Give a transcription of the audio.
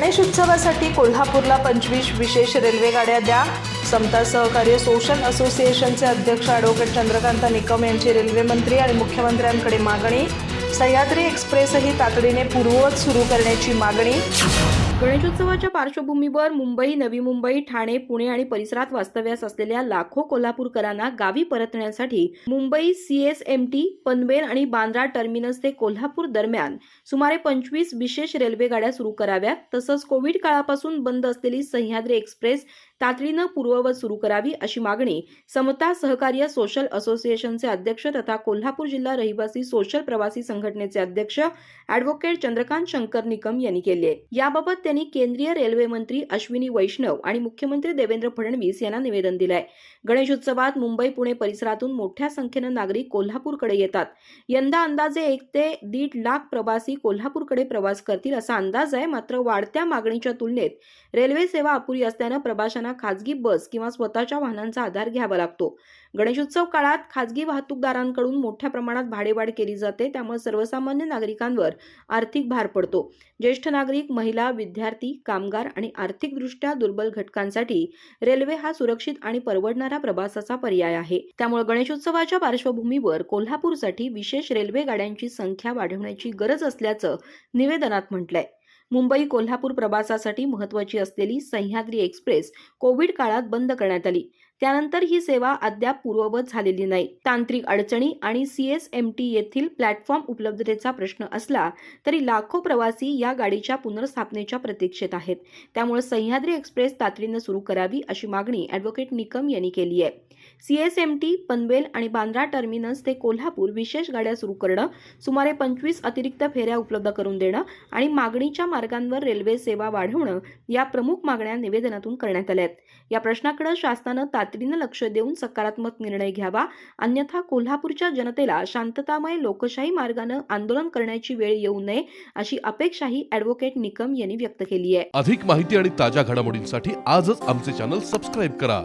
गणेशोत्सवासाठी कोल्हापूरला 25 विशेष रेल्वे गाड्या द्या. समता सहकार्य सोशल असोसिएशनचे अध्यक्ष ॲडव्होकेट चंद्रकांत निकम यांची रेल्वे मंत्री आणि मुख्यमंत्र्यांकडे मागणी. सह्याद्री एक्सप्रेसही तातडीने पूर्ववत सुरू करण्याची मागणी. गणेशोत्सवाच्या पार्श्वभूमीवर मुंबई, नवी मुंबई, ठाणे, पुणे आणि परिसरात वास्तव्यास असलेल्या लाखो कोल्हापूरकरांना गावी परतण्यासाठी मुंबई CSMT, पनवेल आणि बांद्रा टर्मिनस ते कोल्हापूर दरम्यान सुमारे 25 विशेष रेल्वे गाड्या सुरू कराव्यात. तसंच कोविड काळापासून बंद असलेली सह्याद्री एक्सप्रेस तातडीनं पूर्ववत सुरू करावी अशी मागणी समता सहकार्य सोशल असोसिएशनचे अध्यक्ष तथा कोल्हापूर जिल्हा रहिवासी सोशल प्रवासी संघटनेचे अध्यक्ष ॲडव्होकेट चंद्रकांत शंकर निकम यांनी केली आहे. याबाबत त्यांनी केंद्रीय रेल्वे मंत्री अश्विनी वैष्णव आणि मुख्यमंत्री देवेंद्र फडणवीस यांना निवेदन दिलं आहे. गणेशोत्सवात मुंबई, पुणे परिसरातून मोठ्या संख्येनं नागरिक कोल्हापूरकडे येतात. यंदा अंदाजे 1 ते 1.5 लाख प्रवासी कोल्हापूरकडे प्रवास करतील असा अंदाज आहे. मात्र वाढत्या मागणीच्या तुलनेत रेल्वे सेवा अपुरी असल्यानं प्रवाशांना खासगी बस किंवा स्वतःच्या वाहनांचा आधार घ्यावा लागतो. गणेशोत्सव काळात खासगी वाहतूकदारांकडून मोठ्या प्रमाणात भाडेवाढ केली जाते. त्यामुळे सर्वसामान्य नागरिकांवर आर्थिक भार पडतो. ज्येष्ठ नागरिक, महिला, विद्यार्थी, कामगार आणि आर्थिकदृष्ट्या दुर्बल घटकांसाठी रेल्वे हा सुरक्षित आणि परवडणारा प्रवासाचा पर्याय आहे. त्यामुळे गणेशोत्सवाच्या पार्श्वभूमीवर कोल्हापूरसाठी विशेष रेल्वे गाड्यांची संख्या वाढवण्याची गरज असल्याचं निवेदनात म्हटलंय. मुंबई कोल्हापूर प्रवासासाठी महत्त्वाची असलेली सह्याद्री एक्सप्रेस कोविड काळात बंद करण्यात आली. त्यानंतर ही सेवा अद्याप पूर्ववत झालेली नाही. तांत्रिक अडचणी आणि CSMT येथील प्लॅटफॉर्म उपलब्धतेचा प्रश्न असला तरी लाखो प्रवासी या गाडीच्या पुनर्स्थापनेच्या प्रतीक्षेत आहेत. त्यामुळे सह्याद्री एक्सप्रेस तातडीनं सुरू करावी अशी मागणी ॲडव्होकेट निकम यांनी केली आहे. CSMT, पनवेल आणि बांद्रा टर्मिनस ते कोल्हापूर विशेष गाड्या सुरू करणं, सुमारे 25 अतिरिक्त फेऱ्या उपलब्ध करून देणं आणि मागणीच्या मार्गांवर रेल्वे सेवा वाढवणं या प्रमुख मागण्या निवेदनातून करण्यात आल्या आहेत. या प्रश्नाकडे शासनानं तातडीनं लक्ष देऊन सकारात्मक निर्णय घ्यावा, अन्यथा कोल्हापूरच्या जनतेला शांततामय लोकशाही मार्गानं आंदोलन करण्याची वेळ येऊ नये अशी अपेक्षाही ॲडव्होकेट निकम यांनी व्यक्त केली आहे. अधिक माहिती आणि ताज्या घडामोडींसाठी आजच आमचे चॅनल सबस्क्राईब करा.